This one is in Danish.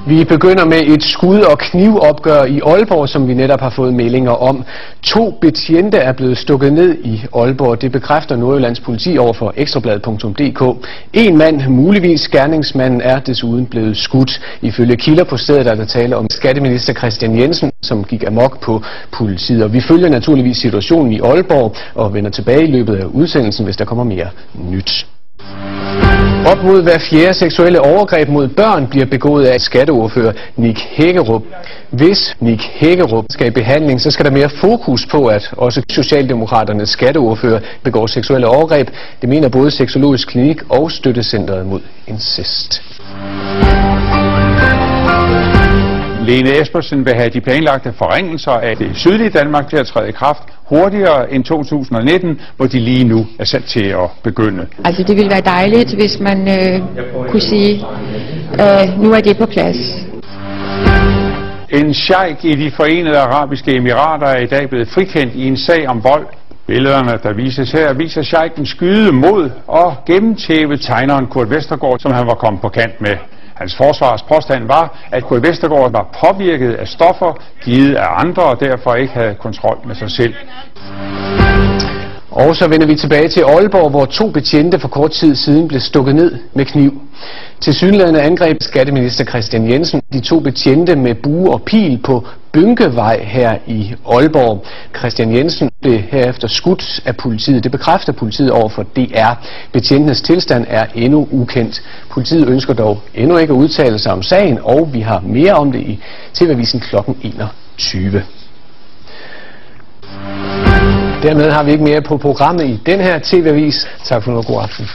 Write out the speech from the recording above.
Vi begynder med et skud- og knivopgør i Aalborg, som vi netop har fået meldinger om. 2 betjente er blevet stukket ned i Aalborg. Det bekræfter Nordjyllands politi over for ekstrabladet.dk. En mand, muligvis gerningsmanden, er desuden blevet skudt. Ifølge kilder på stedet er der tale om skatteminister Kristian Jensen, som gik amok på politiet. Og vi følger naturligvis situationen i Aalborg og vender tilbage i løbet af udsendelsen, hvis der kommer mere nyt. Op mod hver 4. seksuelle overgreb mod børn bliver begået af skatteordfører Nick Hækkerup. Hvis Nick Hækkerup skal i behandling, så skal der mere fokus på, at også Socialdemokraternes skatteordfører begår seksuelle overgreb. Det mener både Sexologisk Klinik og Støttecentret mod incest. Lene Espersen vil have de planlagte forringelser af det sydlige Danmark til at træde i kraft hurtigere end 2019, hvor de lige nu er sat til at begynde. Altså det ville være dejligt, hvis man kunne sige, nu er det på plads. En sheik i de Forenede Arabiske Emirater er i dag blevet frikendt i en sag om vold. Billederne, der vises her, viser sheiken skyde mod og gennemtæve tegneren Kurt Vestergaard, som han var kommet på kant med. Hans forsvarspåstand var, at Kurt Vestergaard var påvirket af stoffer, givet af andre, og derfor ikke havde kontrol med sig selv. Og så vender vi tilbage til Aalborg, hvor 2 betjente for kort tid siden blev stukket ned med kniv. Tilsyneladende angreb skatteminister Kristian Jensen de 2 betjente med bue og pil på Bynkevej her i Aalborg. Kristian Jensen blev herefter skudt af politiet. Det bekræfter politiet over for DR. Betjentenes tilstand er endnu ukendt. Politiet ønsker dog endnu ikke at udtale sig om sagen, og vi har mere om det i TV-avisen kl. 21. Dermed har vi ikke mere på programmet i den her TV-avis. Tak for nu og god aften.